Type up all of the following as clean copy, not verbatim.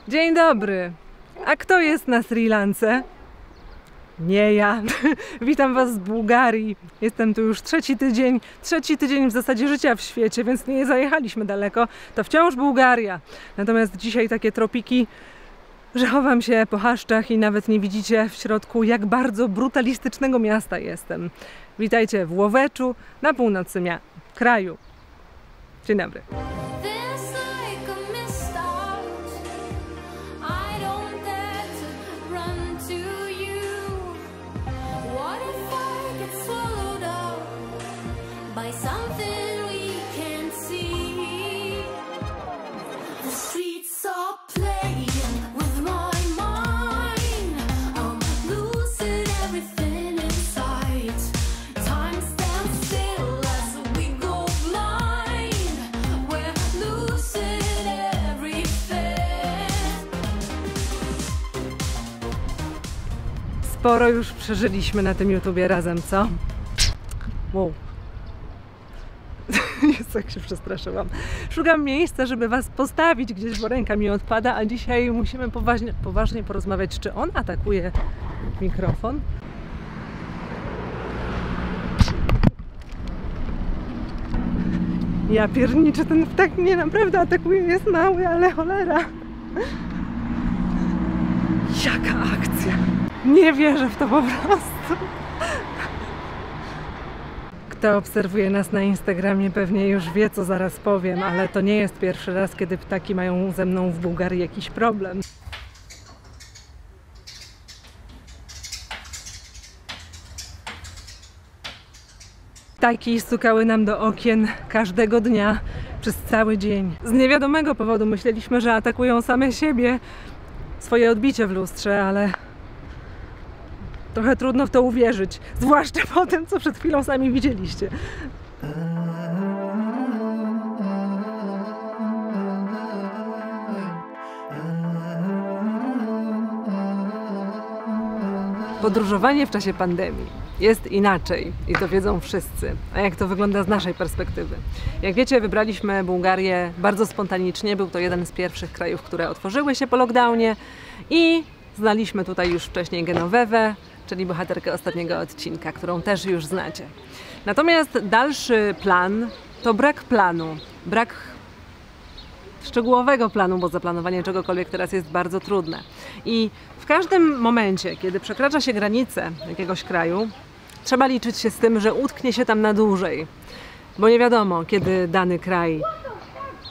Dzień dobry. A kto jest na Sri Lance? Nie ja. Witam Was z Bułgarii. Jestem tu już trzeci tydzień w zasadzie życia w świecie, więc nie zajechaliśmy daleko. To wciąż Bułgaria. Natomiast dzisiaj takie tropiki, że chowam się po chaszczach i nawet nie widzicie w środku, jak bardzo brutalistycznego miasta jestem. Witajcie w Łoweczu, na północy kraju. Dzień dobry. Sporo już przeżyliśmy na tym YouTubie razem, co? Wow. Jezu, jak się przestraszyłam. Szukam miejsca, żeby Was postawić gdzieś, bo ręka mi odpada, a dzisiaj musimy poważnie porozmawiać, czy on atakuje mikrofon. Ja pierniczę, ten ptak mnie naprawdę atakuje, jest mały, ale cholera. Jaka akcja! Nie wierzę w to po prostu. Kto obserwuje nas na Instagramie, pewnie już wie, co zaraz powiem, ale to nie jest pierwszy raz, kiedy ptaki mają ze mną w Bułgarii jakiś problem. Ptaki stukały nam do okien każdego dnia, przez cały dzień. Z niewiadomego powodu myśleliśmy, że atakują same siebie, swoje odbicie w lustrze, ale trochę trudno w to uwierzyć, zwłaszcza po tym, co przed chwilą sami widzieliście. Podróżowanie w czasie pandemii jest inaczej i to wiedzą wszyscy. A jak to wygląda z naszej perspektywy? Jak wiecie, wybraliśmy Bułgarię bardzo spontanicznie. Był to jeden z pierwszych krajów, które otworzyły się po lockdownie i znaliśmy tutaj już wcześniej Genowewę, czyli bohaterkę ostatniego odcinka, którą też już znacie. Natomiast dalszy plan to brak planu, brak szczegółowego planu, bo zaplanowanie czegokolwiek teraz jest bardzo trudne. I w każdym momencie, kiedy przekracza się granicę jakiegoś kraju, trzeba liczyć się z tym, że utknie się tam na dłużej, bo nie wiadomo, kiedy dany kraj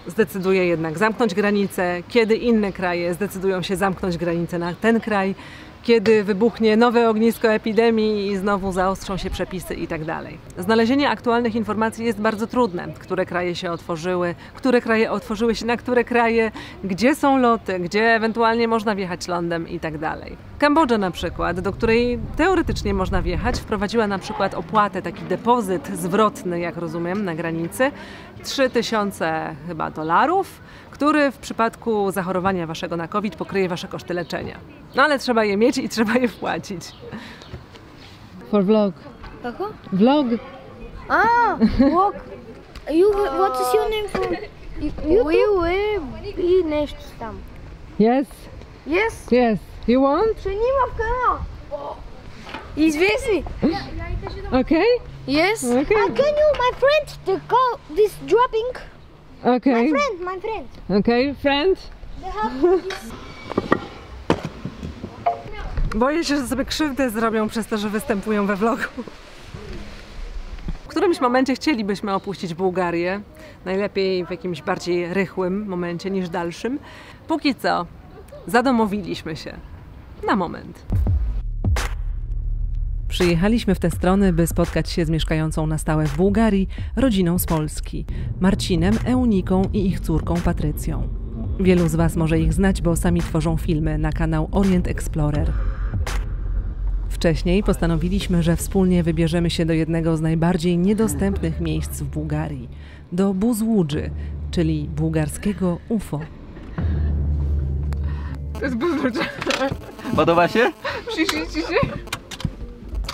zdecyduje jednak zamknąć granicę, kiedy inne kraje zdecydują się zamknąć granicę na ten kraj, kiedy wybuchnie nowe ognisko epidemii i znowu zaostrzą się przepisy i tak dalej. Znalezienie aktualnych informacji jest bardzo trudne. Które kraje się otworzyły, które kraje otworzyły się na które kraje, gdzie są loty, gdzie ewentualnie można wjechać lądem i tak dalej. Kambodża na przykład, do której teoretycznie można wjechać, wprowadziła na przykład opłatę, taki depozyt zwrotny, jak rozumiem, na granicy, 3000 chyba dolarów, który w przypadku zachorowania waszego na COVID pokryje wasze koszty leczenia. No ale trzeba je mieć i trzeba je wpłacić. For vlog. Kako? Vlog. Vlog. What is your name for YouTube? I nešto tam. Yes. Yes? Yes. You want? Снимавка. Известный. Okay. Yes. Okay. Can you, my friend, to call this dropping? Okay. My friend. Okay, friend. They have this. Boję się, że sobie krzywdę zrobią przez to, że występują we vlogu. W którymś momencie chcielibyśmy opuścić Bułgarię. Najlepiej w jakimś bardziej rychłym momencie niż dalszym. Póki co zadomowiliśmy się. Na moment. Przyjechaliśmy w te strony, by spotkać się z mieszkającą na stałe w Bułgarii rodziną z Polski. Marcinem, Euniką i ich córką Patrycją. Wielu z Was może ich znać, bo sami tworzą filmy na kanał Orient Explorer. Wcześniej postanowiliśmy, że wspólnie wybierzemy się do jednego z najbardziej niedostępnych miejsc w Bułgarii. Do Buzłudży, czyli bułgarskiego UFO. To jest Buzłudża. Podoba się? Przyszliście się?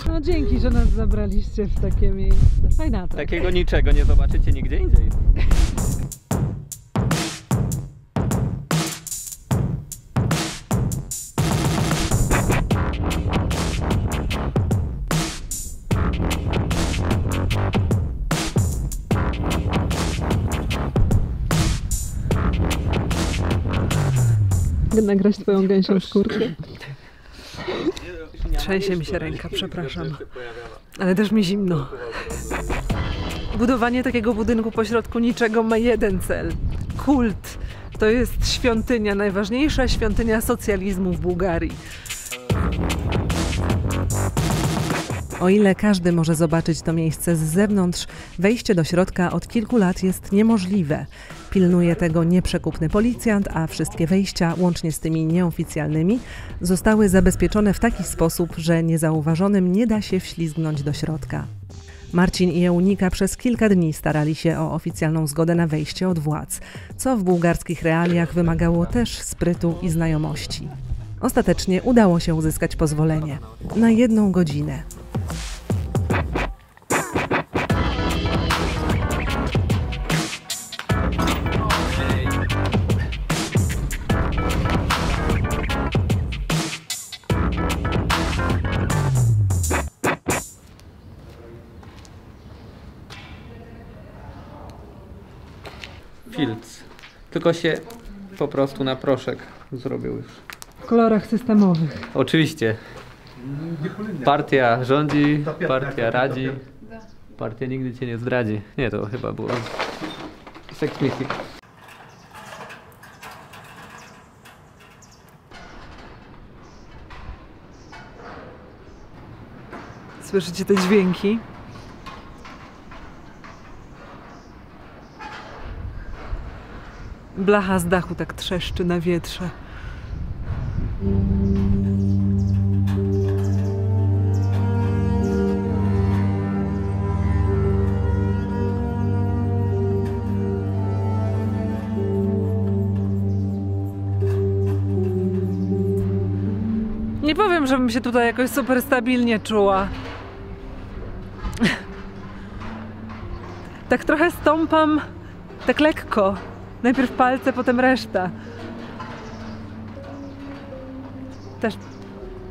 No dzięki, że nas zabraliście w takie miejsce. Fajna to. Takiego niczego nie zobaczycie nigdzie indziej. nagrać twoją gęsią skórkę? Trzęsie mi się ręka, przepraszam. Ale też mi zimno. Budowanie takiego budynku pośrodku niczego ma jeden cel. Kult. To jest świątynia, najważniejsza świątynia socjalizmu w Bułgarii. O ile każdy może zobaczyć to miejsce z zewnątrz, wejście do środka od kilku lat jest niemożliwe. Pilnuje tego nieprzekupny policjant, a wszystkie wejścia, łącznie z tymi nieoficjalnymi, zostały zabezpieczone w taki sposób, że niezauważonym nie da się wślizgnąć do środka. Marcin i Eunika przez kilka dni starali się o oficjalną zgodę na wejście od władz, co w bułgarskich realiach wymagało też sprytu i znajomości. Ostatecznie udało się uzyskać pozwolenie na 1 godzinę. Filc. Tylko się po prostu na proszek zrobił już. W kolorach systemowych. Oczywiście. Partia rządzi, partia radzi. Partia nigdy cię nie zdradzi. Nie, to chyba było Sex Mystic. Słyszycie te dźwięki? Blacha z dachu tak trzeszczy na wietrze. Nie powiem, żebym się tutaj jakoś super stabilnie czuła. Tak trochę stąpam, tak lekko. Najpierw palce, potem reszta.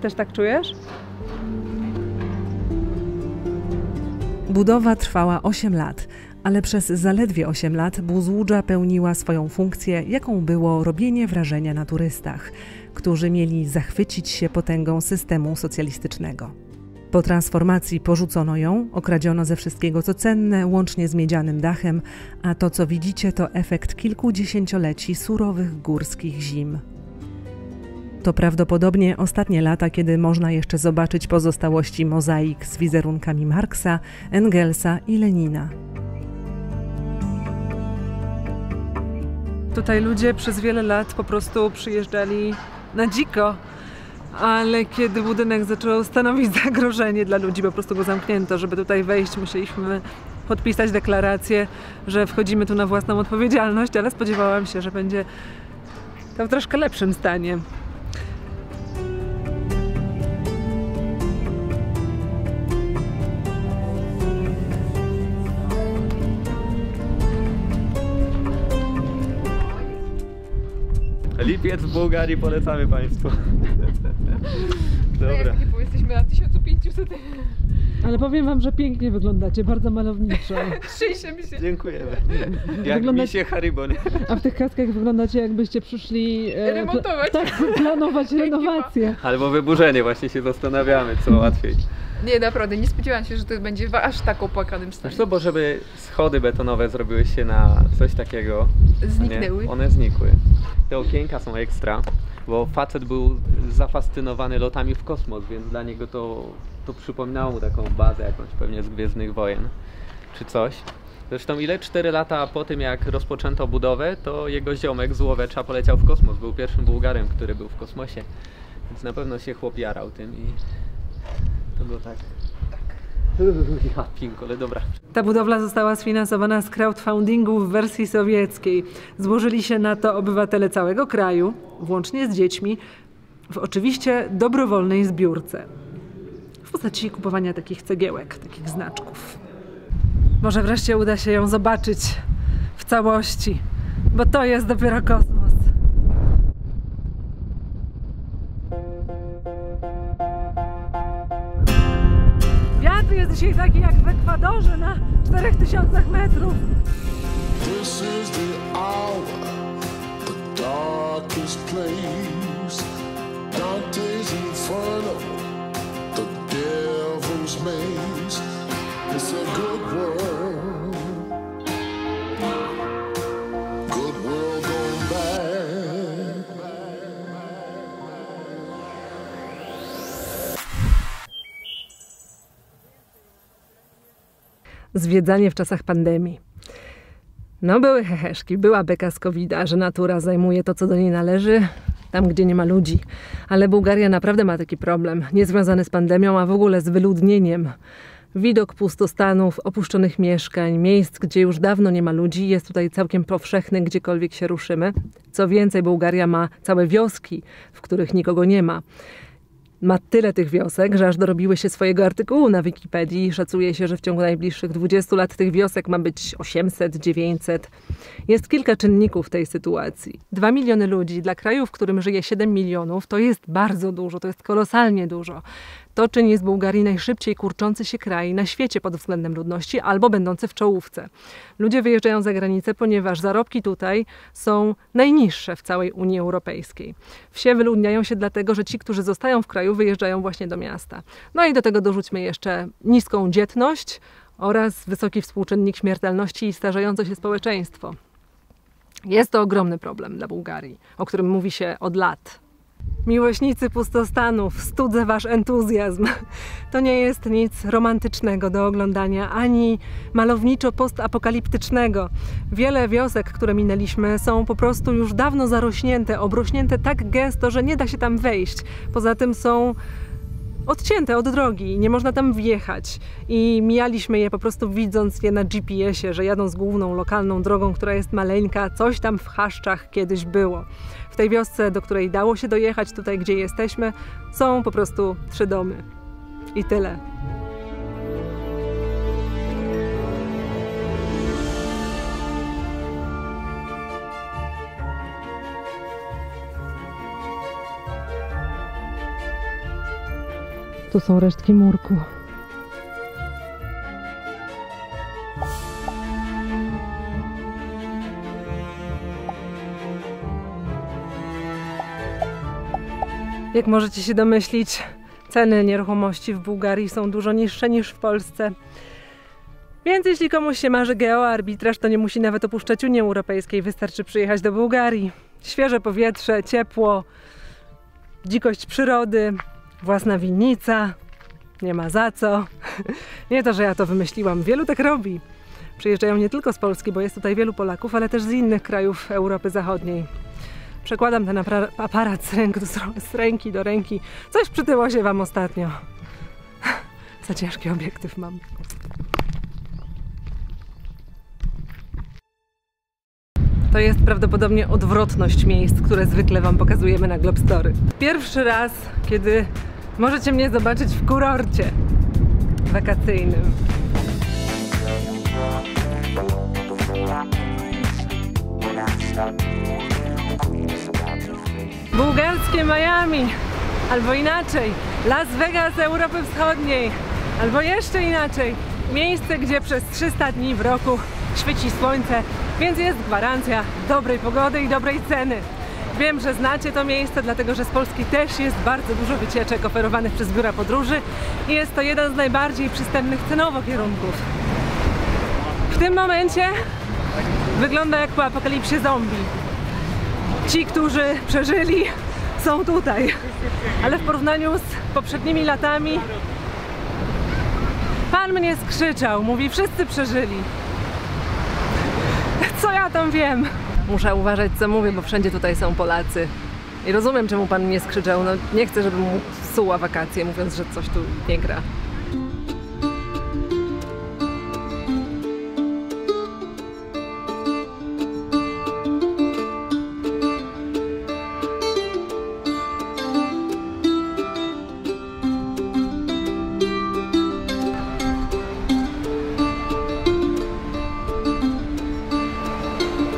Też tak czujesz? Budowa trwała 8 lat, ale przez zaledwie 8 lat Buzłudża pełniła swoją funkcję, jaką było robienie wrażenia na turystach, którzy mieli zachwycić się potęgą systemu socjalistycznego. Po transformacji porzucono ją, okradziono ze wszystkiego co cenne, łącznie z miedzianym dachem, a to co widzicie to efekt kilkudziesięcioleci surowych górskich zim. To prawdopodobnie ostatnie lata, kiedy można jeszcze zobaczyć pozostałości mozaik z wizerunkami Marksa, Engelsa i Lenina. Tutaj ludzie przez wiele lat po prostu przyjeżdżali na dziko, ale kiedy budynek zaczął stanowić zagrożenie dla ludzi, po prostu go zamknięto. Żeby tutaj wejść, musieliśmy podpisać deklarację, że wchodzimy tu na własną odpowiedzialność, ale spodziewałam się, że będzie to w troszkę lepszym stanie. Lipiec w Bułgarii polecamy Państwu. Dobra. Bo jesteśmy na 1500. Ale powiem wam, że pięknie wyglądacie, bardzo malowniczo. Trzęsiemy się. Dziękujemy. Jak misie Haribo, nie? A w tych kaskach wyglądacie, jakbyście przyszli remontować. Planować renowację. Albo wyburzenie, właśnie się zastanawiamy, co łatwiej. Nie, naprawdę, nie spodziewałam się, że to będzie w aż tak opłakanym stanie. Wiesz co, bo żeby schody betonowe zrobiły się na coś takiego, Zniknęły. Nie? One znikły. Te okienka są ekstra, bo facet był zafascynowany lotami w kosmos, więc dla niego to przypominało mu taką bazę jakąś pewnie z Gwiezdnych Wojen, czy coś. Zresztą 4 lata po tym, jak rozpoczęto budowę, to jego ziomek z Łowecza poleciał w kosmos. Był pierwszym Bułgarem, który był w kosmosie. Więc na pewno się chłop jarał tym i to go tak... Ja pinkole, dobra. Ta budowla została sfinansowana z crowdfundingu w wersji sowieckiej. Złożyli się na to obywatele całego kraju, włącznie z dziećmi, w oczywiście dobrowolnej zbiórce. W postaci kupowania takich cegiełek, takich znaczków. Może wreszcie uda się ją zobaczyć w całości, bo to jest dopiero kosmos. Wiatr jest dzisiaj taki jak w Ekwadorze na 4000 metrów. darkest place, Dante's Inferno, the devil's maze. It's a good world gone bad. Zwiedzanie w czasach pandemii. No były heheszki, była beka z COVID-a, że natura zajmuje to, co do niej należy, tam, gdzie nie ma ludzi. Ale Bułgaria naprawdę ma taki problem, nie związany z pandemią, a w ogóle z wyludnieniem. Widok pustostanów, opuszczonych mieszkań, miejsc, gdzie już dawno nie ma ludzi, jest tutaj całkiem powszechny, gdziekolwiek się ruszymy. Co więcej, Bułgaria ma całe wioski, w których nikogo nie ma. Ma tyle tych wiosek, że aż dorobiły się swojego artykułu na Wikipedii. Szacuje się, że w ciągu najbliższych 20 lat tych wiosek ma być 800, 900. Jest kilka czynników tej sytuacji. 2 miliony ludzi dla kraju, w którym żyje 7 milionów, to jest bardzo dużo, to jest kolosalnie dużo. To czyni z Bułgarii najszybciej kurczący się kraj na świecie pod względem ludności albo będący w czołówce. Ludzie wyjeżdżają za granicę, ponieważ zarobki tutaj są najniższe w całej Unii Europejskiej. Wsie wyludniają się dlatego, że ci, którzy zostają w kraju, wyjeżdżają właśnie do miasta. No i do tego dorzućmy jeszcze niską dzietność oraz wysoki współczynnik śmiertelności i starzejące się społeczeństwo. Jest to ogromny problem dla Bułgarii, o którym mówi się od lat. Miłośnicy pustostanów, studzę wasz entuzjazm. To nie jest nic romantycznego do oglądania, ani malowniczo-postapokaliptycznego. Wiele wiosek, które minęliśmy, są po prostu już dawno zarośnięte, obrośnięte tak gęsto, że nie da się tam wejść. Poza tym są odcięte od drogi, nie można tam wjechać i mijaliśmy je po prostu widząc je na GPS-ie, że jadą z główną lokalną drogą, która jest maleńka, coś tam w chaszczach kiedyś było. W tej wiosce, do której dało się dojechać, tutaj gdzie jesteśmy, są po prostu 3 domy. I tyle. Tu są resztki murku. Jak możecie się domyślić, ceny nieruchomości w Bułgarii są dużo niższe niż w Polsce. Więc jeśli komuś się marzy geoarbitraż, to nie musi nawet opuszczać Unii Europejskiej, wystarczy przyjechać do Bułgarii. Świeże powietrze, ciepło, dzikość przyrody, własna winnica, nie ma za co. Nie to, że ja to wymyśliłam, wielu tak robi. Przyjeżdżają nie tylko z Polski, bo jest tutaj wielu Polaków, ale też z innych krajów Europy Zachodniej. Przekładam ten aparat z ręki do ręki. Coś przytyło się wam ostatnio. Za ciężki obiektyw mam. To jest prawdopodobnie odwrotność miejsc, które zwykle wam pokazujemy na Globstory. Pierwszy raz, kiedy możecie mnie zobaczyć w kurorcie wakacyjnym. Bułgarskie Miami, albo inaczej, Las Vegas Europy Wschodniej, albo jeszcze inaczej, miejsce, gdzie przez 300 dni w roku świeci słońce, więc jest gwarancja dobrej pogody i dobrej ceny. Wiem, że znacie to miejsce, dlatego że z Polski też jest bardzo dużo wycieczek oferowanych przez biura podróży i jest to jeden z najbardziej przystępnych cenowo kierunków. W tym momencie wygląda jak po apokalipsie zombie. Ci, którzy przeżyli, są tutaj, ale w porównaniu z poprzednimi latami pan mnie skrzyczał, mówi, wszyscy przeżyli. Co ja tam wiem? Muszę uważać, co mówię, bo wszędzie tutaj są Polacy. I rozumiem, czemu pan mnie skrzyczał. No, nie chcę, żeby mu psuła wakacje, mówiąc, że coś tu nie gra.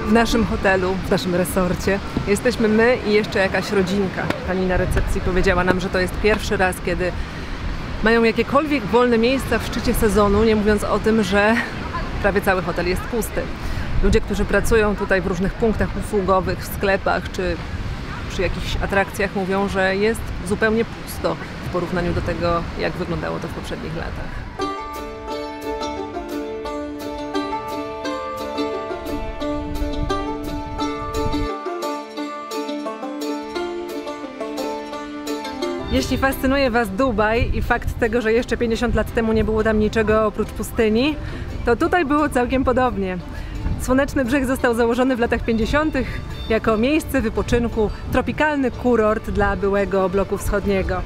W naszym hotelu, w naszym resorcie jesteśmy my i jeszcze jakaś rodzinka. Pani na recepcji powiedziała nam, że to jest pierwszy raz, kiedy mają jakiekolwiek wolne miejsca w szczycie sezonu, nie mówiąc o tym, że prawie cały hotel jest pusty. Ludzie, którzy pracują tutaj w różnych punktach usługowych, w sklepach czy przy jakichś atrakcjach, mówią, że jest zupełnie pusto w porównaniu do tego, jak wyglądało to w poprzednich latach. Jeśli fascynuje Was Dubaj i fakt tego, że jeszcze 50 lat temu nie było tam niczego oprócz pustyni, to tutaj było całkiem podobnie. Słoneczny Brzeg został założony w latach 50. jako miejsce wypoczynku, tropikalny kurort dla byłego bloku wschodniego.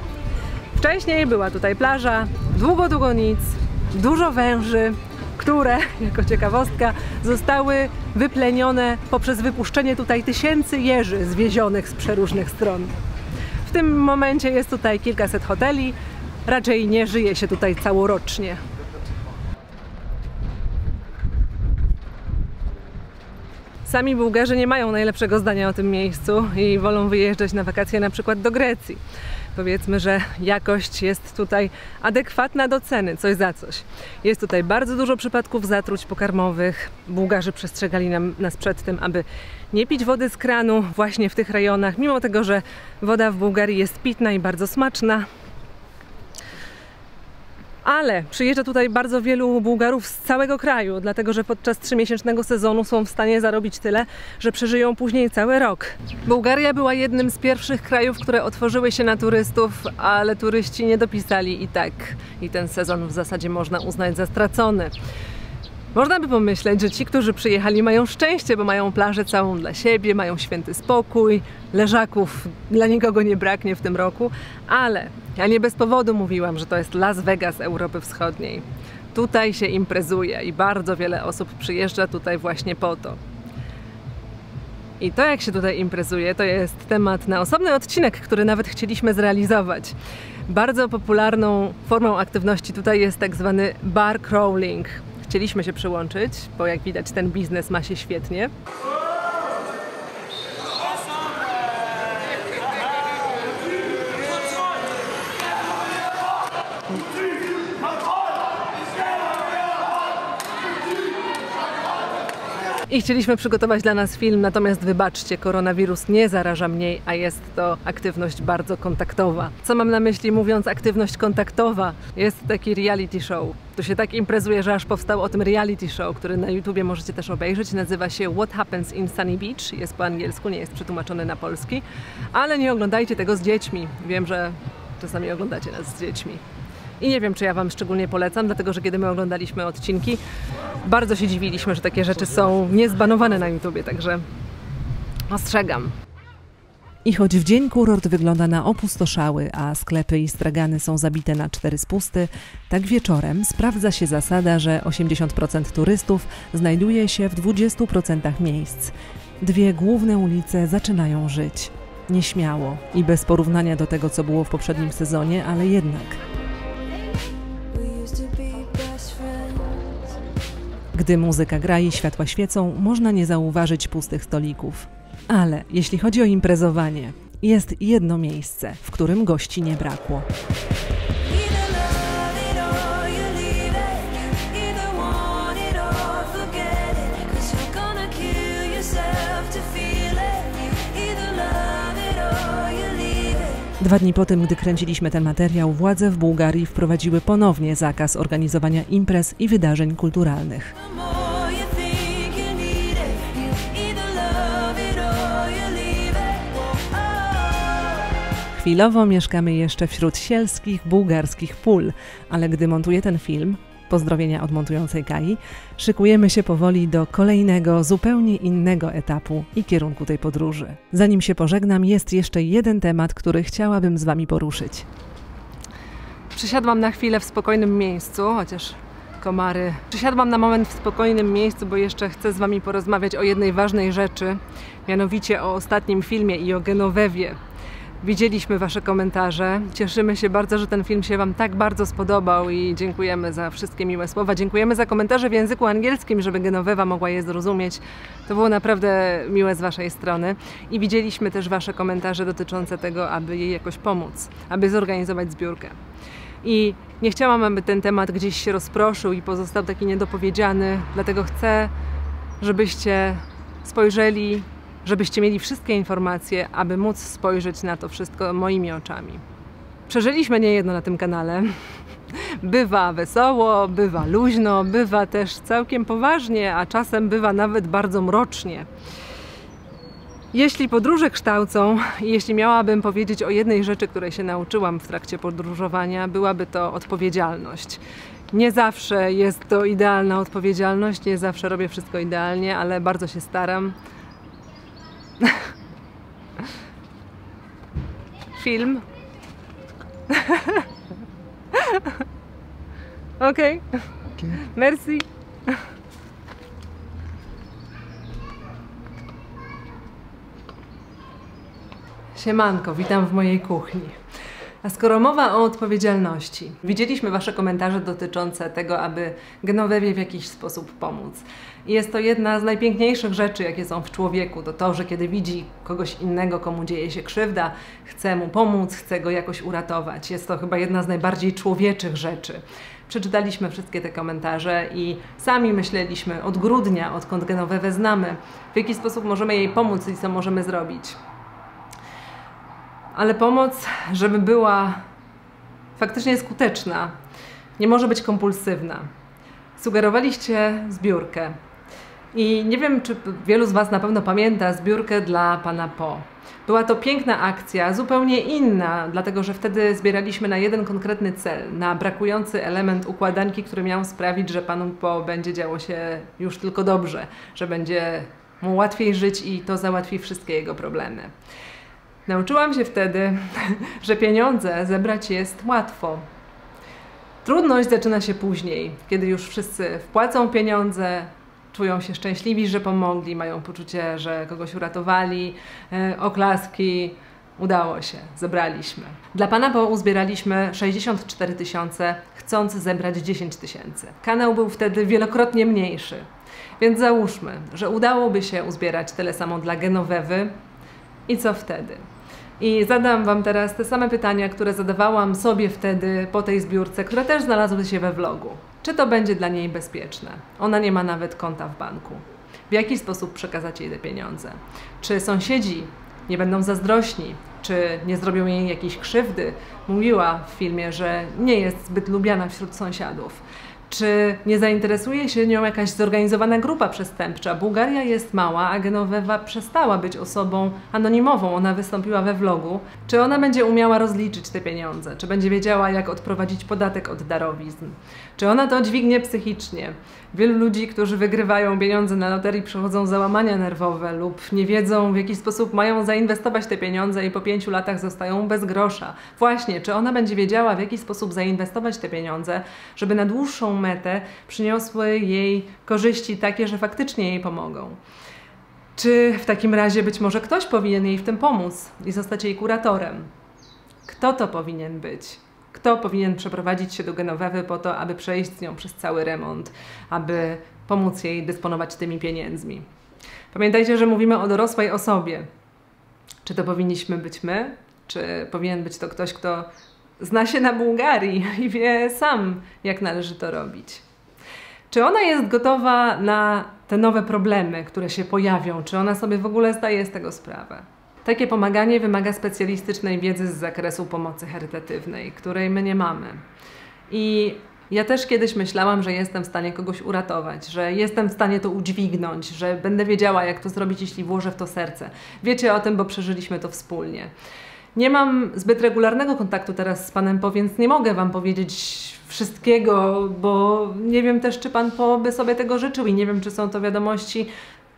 Wcześniej była tutaj plaża, długo nic, dużo węży, które, jako ciekawostka, zostały wyplenione poprzez wypuszczenie tutaj tysięcy jeży zwiezionych z przeróżnych stron. W tym momencie jest tutaj kilkaset hoteli, raczej nie żyje się tutaj całorocznie. Sami Bułgarzy nie mają najlepszego zdania o tym miejscu i wolą wyjeżdżać na wakacje na przykład do Grecji. Powiedzmy, że jakość jest tutaj adekwatna do ceny, coś za coś. Jest tutaj bardzo dużo przypadków zatruć pokarmowych. Bułgarzy przestrzegali nas przed tym, aby nie pić wody z kranu właśnie w tych rejonach, mimo tego, że woda w Bułgarii jest pitna i bardzo smaczna. Ale przyjeżdża tutaj bardzo wielu Bułgarów z całego kraju, dlatego że podczas 3-miesięcznego sezonu są w stanie zarobić tyle, że przeżyją później cały rok. Bułgaria była jednym z pierwszych krajów, które otworzyły się na turystów, ale turyści nie dopisali i ten sezon w zasadzie można uznać za stracony. Można by pomyśleć, że ci, którzy przyjechali, mają szczęście, bo mają plażę całą dla siebie, mają święty spokój, leżaków dla nikogo nie braknie w tym roku, ale ja nie bez powodu mówiłam, że to jest Las Vegas Europy Wschodniej. Tutaj się imprezuje i bardzo wiele osób przyjeżdża tutaj właśnie po to. I to, jak się tutaj imprezuje, to jest temat na osobny odcinek, który nawet chcieliśmy zrealizować. Bardzo popularną formą aktywności tutaj jest tak zwany bar crawling. Chcieliśmy się przyłączyć, bo jak widać ten biznes ma się świetnie. I chcieliśmy przygotować dla nas film, natomiast wybaczcie, koronawirus nie zaraża mniej, a jest to aktywność bardzo kontaktowa. Co mam na myśli mówiąc aktywność kontaktowa? Jest taki reality show. Tu się tak imprezuje, że aż powstał o tym reality show, który na YouTubie możecie też obejrzeć. Nazywa się What Happens in Sunny Beach. Jest po angielsku, nie jest przetłumaczony na polski. Ale nie oglądajcie tego z dziećmi. Wiem, że czasami oglądacie nas z dziećmi. I nie wiem, czy ja Wam szczególnie polecam, dlatego że kiedy my oglądaliśmy odcinki, bardzo się dziwiliśmy, że takie rzeczy są niezbanowane na YouTubie, także ostrzegam. I choć w dzień kurort wygląda na opustoszały, a sklepy i stragany są zabite na 4 spusty, tak wieczorem sprawdza się zasada, że 80% turystów znajduje się w 20% miejsc. Dwie główne ulice zaczynają żyć. Nieśmiało i bez porównania do tego, co było w poprzednim sezonie, ale jednak. Gdy muzyka gra i światła świecą, można nie zauważyć pustych stolików. Ale jeśli chodzi o imprezowanie, jest jedno miejsce, w którym gości nie brakło. Dwa dni po tym, gdy kręciliśmy ten materiał, władze w Bułgarii wprowadziły ponownie zakaz organizowania imprez i wydarzeń kulturalnych. Chwilowo mieszkamy jeszcze wśród sielskich, bułgarskich pól, ale gdy montuję ten film, pozdrowienia od montującej Kai, szykujemy się powoli do kolejnego, zupełnie innego etapu i kierunku tej podróży. Zanim się pożegnam, jest jeszcze jeden temat, który chciałabym z Wami poruszyć. Przysiadłam na chwilę w spokojnym miejscu, chociaż komary. Przysiadłam na moment w spokojnym miejscu, bo jeszcze chcę z Wami porozmawiać o jednej ważnej rzeczy, mianowicie o ostatnim filmie i o Genovewie. Widzieliśmy Wasze komentarze. Cieszymy się bardzo, że ten film się Wam tak bardzo spodobał i dziękujemy za wszystkie miłe słowa. Dziękujemy za komentarze w języku angielskim, żeby Genovewa mogła je zrozumieć. To było naprawdę miłe z Waszej strony. I widzieliśmy też Wasze komentarze dotyczące tego, aby jej jakoś pomóc, aby zorganizować zbiórkę. I nie chciałam, aby ten temat gdzieś się rozproszył i pozostał taki niedopowiedziany, dlatego chcę żebyście spojrzeli, żebyście mieli wszystkie informacje, aby móc spojrzeć na to wszystko moimi oczami. Przeżyliśmy niejedno na tym kanale. Bywa wesoło, bywa luźno, bywa też całkiem poważnie, a czasem bywa nawet bardzo mrocznie. Jeśli podróże kształcą i jeśli miałabym powiedzieć o jednej rzeczy, której się nauczyłam w trakcie podróżowania, byłaby to odpowiedzialność. Nie zawsze jest to idealna odpowiedzialność, nie zawsze robię wszystko idealnie, ale bardzo się staram. Film. Okej. Merci. Siemanko, witam w mojej kuchni. A skoro mowa o odpowiedzialności, widzieliśmy Wasze komentarze dotyczące tego, aby Genovewie w jakiś sposób pomóc. I jest to jedna z najpiękniejszych rzeczy, jakie są w człowieku, to, że kiedy widzi kogoś innego, komu dzieje się krzywda, chce mu pomóc, chce go jakoś uratować. Jest to chyba jedna z najbardziej człowieczych rzeczy. Przeczytaliśmy wszystkie te komentarze i sami myśleliśmy od grudnia, odkąd Genovevę znamy, w jaki sposób możemy jej pomóc i co możemy zrobić. Ale pomoc, żeby była faktycznie skuteczna, nie może być kompulsywna. Sugerowaliście zbiórkę. I nie wiem, czy wielu z Was na pewno pamięta zbiórkę dla pana Po. Była to piękna akcja, zupełnie inna, dlatego że wtedy zbieraliśmy na jeden konkretny cel, na brakujący element układanki, który miał sprawić, że panu Po będzie działo się już tylko dobrze, że będzie mu łatwiej żyć i to załatwi wszystkie jego problemy. Nauczyłam się wtedy, że pieniądze zebrać jest łatwo. Trudność zaczyna się później, kiedy już wszyscy wpłacą pieniądze, czują się szczęśliwi, że pomogli, mają poczucie, że kogoś uratowali, oklaski. Udało się, zebraliśmy. Dla pana Po uzbieraliśmy 64 000, chcąc zebrać 10 000. Kanał był wtedy wielokrotnie mniejszy, więc załóżmy, że udałoby się uzbierać tyle samo dla Genovewy. I co wtedy? I zadam Wam teraz te same pytania, które zadawałam sobie wtedy po tej zbiórce, które też znalazły się we vlogu. Czy to będzie dla niej bezpieczne? Ona nie ma nawet konta w banku. W jaki sposób przekazać jej te pieniądze? Czy sąsiedzi nie będą zazdrośni? Czy nie zrobią jej jakiejś krzywdy? Mówiła w filmie, że nie jest zbyt lubiana wśród sąsiadów. Czy nie zainteresuje się nią jakaś zorganizowana grupa przestępcza? Bułgaria jest mała, a Genovewa przestała być osobą anonimową. Ona wystąpiła we vlogu. Czy ona będzie umiała rozliczyć te pieniądze? Czy będzie wiedziała, jak odprowadzić podatek od darowizn? Czy ona to dźwignie psychicznie? Wielu ludzi, którzy wygrywają pieniądze na loterii, przechodzą załamania nerwowe lub nie wiedzą, w jaki sposób mają zainwestować te pieniądze i po 5 latach zostają bez grosza. Właśnie, czy ona będzie wiedziała, w jaki sposób zainwestować te pieniądze, żeby na dłuższą metę przyniosły jej korzyści takie, że faktycznie jej pomogą? Czy w takim razie być może ktoś powinien jej w tym pomóc i zostać jej kuratorem? Kto to powinien być? Kto powinien przeprowadzić się do Genovewy po to, aby przejść z nią przez cały remont, aby pomóc jej dysponować tymi pieniędzmi? Pamiętajcie, że mówimy o dorosłej osobie. Czy to powinniśmy być my? Czy powinien być to ktoś, kto zna się na Bułgarii i wie sam, jak należy to robić? Czy ona jest gotowa na te nowe problemy, które się pojawią? Czy ona sobie w ogóle zdaje z tego sprawę? Takie pomaganie wymaga specjalistycznej wiedzy z zakresu pomocy charytatywnej, której my nie mamy. I ja też kiedyś myślałam, że jestem w stanie kogoś uratować, że jestem w stanie to udźwignąć, że będę wiedziała, jak to zrobić, jeśli włożę w to serce. Wiecie o tym, bo przeżyliśmy to wspólnie. Nie mam zbyt regularnego kontaktu teraz z panem Po, więc nie mogę Wam powiedzieć wszystkiego, bo nie wiem też, czy pan Po by sobie tego życzył i nie wiem, czy są to wiadomości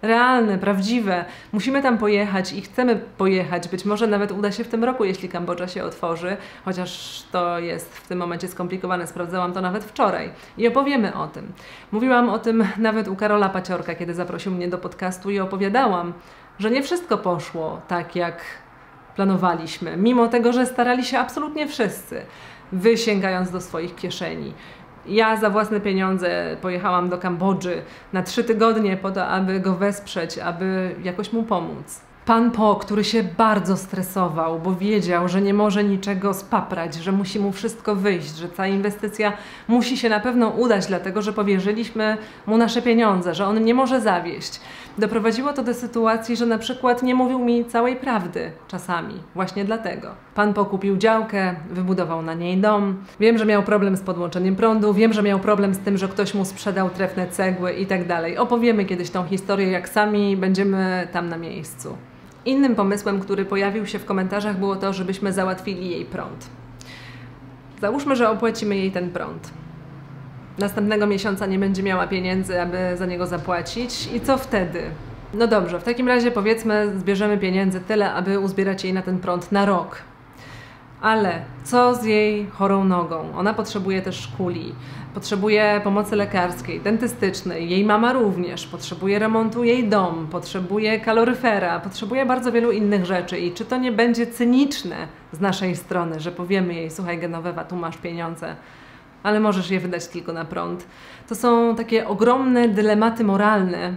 realne, prawdziwe. Musimy tam pojechać i chcemy pojechać. Być może nawet uda się w tym roku, jeśli Kambodża się otworzy, chociaż to jest w tym momencie skomplikowane. Sprawdzałam to nawet wczoraj i opowiemy o tym. Mówiłam o tym nawet u Karola Paciorka, kiedy zaprosił mnie do podcastu i opowiadałam, że nie wszystko poszło tak, jak planowaliśmy, mimo tego, że starali się absolutnie wszyscy, wy sięgając do swoich kieszeni. Ja za własne pieniądze pojechałam do Kambodży na 3 tygodnie po to, aby go wesprzeć, aby jakoś mu pomóc. Pan Po, który się bardzo stresował, bo wiedział, że nie może niczego spaprać, że musi mu wszystko wyjść, że ta inwestycja musi się na pewno udać, dlatego że powierzyliśmy mu nasze pieniądze, że on nie może zawieść. Doprowadziło to do sytuacji, że na przykład nie mówił mi całej prawdy czasami, właśnie dlatego. Pan Po kupił działkę, wybudował na niej dom. Wiem, że miał problem z podłączeniem prądu, wiem, że miał problem z tym, że ktoś mu sprzedał trefne cegły i tak dalej. Opowiemy kiedyś tą historię, jak sami będziemy tam na miejscu. Innym pomysłem, który pojawił się w komentarzach, było to, żebyśmy załatwili jej prąd. Załóżmy, że opłacimy jej ten prąd. Następnego miesiąca nie będzie miała pieniędzy, aby za niego zapłacić. I co wtedy? No dobrze, w takim razie powiedzmy, zbierzemy pieniędzy tyle, aby uzbierać jej na ten prąd na rok. Ale co z jej chorą nogą? Ona potrzebuje też szkuli, potrzebuje pomocy lekarskiej, dentystycznej, jej mama również, potrzebuje remontu jej dom, potrzebuje kaloryfera, potrzebuje bardzo wielu innych rzeczy. I czy to nie będzie cyniczne z naszej strony, że powiemy jej: słuchaj Genovefa, tu masz pieniądze, ale możesz je wydać tylko na prąd. To są takie ogromne dylematy moralne.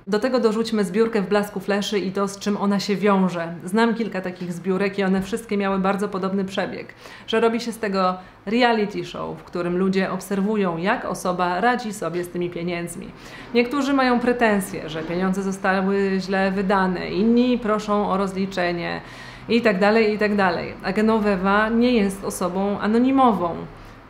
Do tego dorzućmy zbiórkę w blasku fleszy i to, z czym ona się wiąże. Znam kilka takich zbiórek i one wszystkie miały bardzo podobny przebieg. Że robi się z tego reality show, w którym ludzie obserwują, jak osoba radzi sobie z tymi pieniędzmi. Niektórzy mają pretensje, że pieniądze zostały źle wydane, inni proszą o rozliczenie i tak dalej, i tak dalej. A Genovefa nie jest osobą anonimową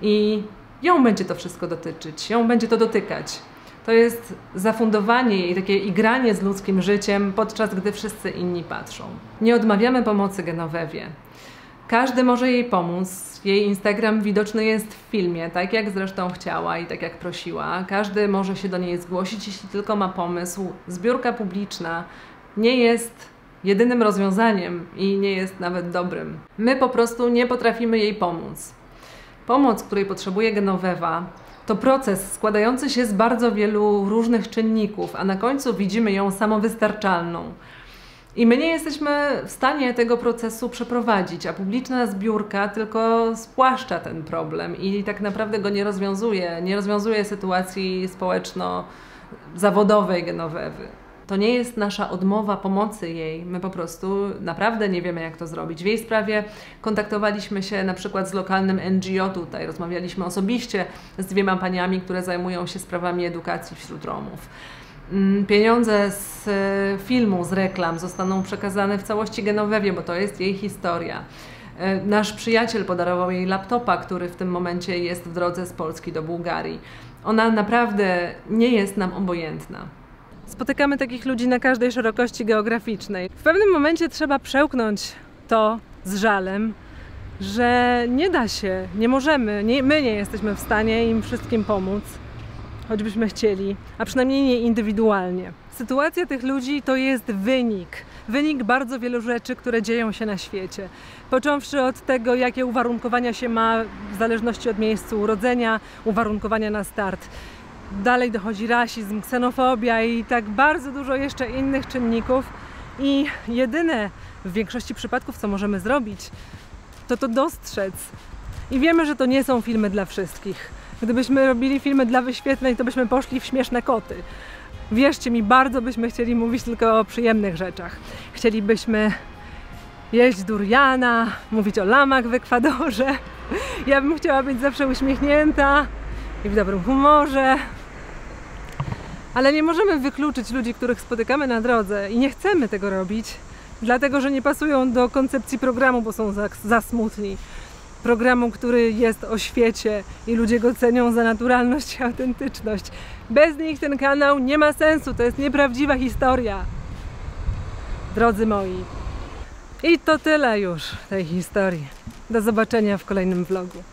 i ją będzie to wszystko dotyczyć, ją będzie to dotykać. To jest zafundowanie jej, takie igranie z ludzkim życiem, podczas gdy wszyscy inni patrzą. Nie odmawiamy pomocy Genovefie. Każdy może jej pomóc. Jej Instagram widoczny jest w filmie, tak jak zresztą chciała i tak jak prosiła. Każdy może się do niej zgłosić, jeśli tylko ma pomysł. Zbiórka publiczna nie jest jedynym rozwiązaniem i nie jest nawet dobrym. My po prostu nie potrafimy jej pomóc. Pomoc, której potrzebuje Genovefa, to proces składający się z bardzo wielu różnych czynników, a na końcu widzimy ją samowystarczalną. I my nie jesteśmy w stanie tego procesu przeprowadzić, a publiczna zbiórka tylko spłaszcza ten problem i tak naprawdę go nie rozwiązuje. Nie rozwiązuje sytuacji społeczno-zawodowej Genovefy. To nie jest nasza odmowa pomocy jej, my po prostu naprawdę nie wiemy, jak to zrobić. W jej sprawie kontaktowaliśmy się na przykład z lokalnym NGO tutaj, rozmawialiśmy osobiście z 2 paniami, które zajmują się sprawami edukacji wśród Romów. Pieniądze z filmu, z reklam zostaną przekazane w całości Genovefie, bo to jest jej historia. Nasz przyjaciel podarował jej laptopa, który w tym momencie jest w drodze z Polski do Bułgarii. Ona naprawdę nie jest nam obojętna. Spotykamy takich ludzi na każdej szerokości geograficznej. W pewnym momencie trzeba przełknąć to z żalem, że nie da się, nie możemy, my nie jesteśmy w stanie im wszystkim pomóc, choćbyśmy chcieli, a przynajmniej nie indywidualnie. Sytuacja tych ludzi to jest wynik bardzo wielu rzeczy, które dzieją się na świecie. Począwszy od tego, jakie uwarunkowania się ma w zależności od miejsca urodzenia, uwarunkowania na start. Dalej dochodzi rasizm, ksenofobia i tak bardzo dużo jeszcze innych czynników. I jedyne w większości przypadków, co możemy zrobić, to dostrzec. I wiemy, że to nie są filmy dla wszystkich. Gdybyśmy robili filmy dla wyświetleń, to byśmy poszli w śmieszne koty. Wierzcie mi, bardzo byśmy chcieli mówić tylko o przyjemnych rzeczach. Chcielibyśmy jeść duriana, mówić o lamach w Ekwadorze. Ja bym chciała być zawsze uśmiechnięta i w dobrym humorze. Ale nie możemy wykluczyć ludzi, których spotykamy na drodze i nie chcemy tego robić, dlatego że nie pasują do koncepcji programu, bo są za smutni. Programu, który jest o świecie i ludzie go cenią za naturalność i autentyczność. Bez nich ten kanał nie ma sensu, to jest nieprawdziwa historia. Drodzy moi. I to tyle już tej historii. Do zobaczenia w kolejnym vlogu.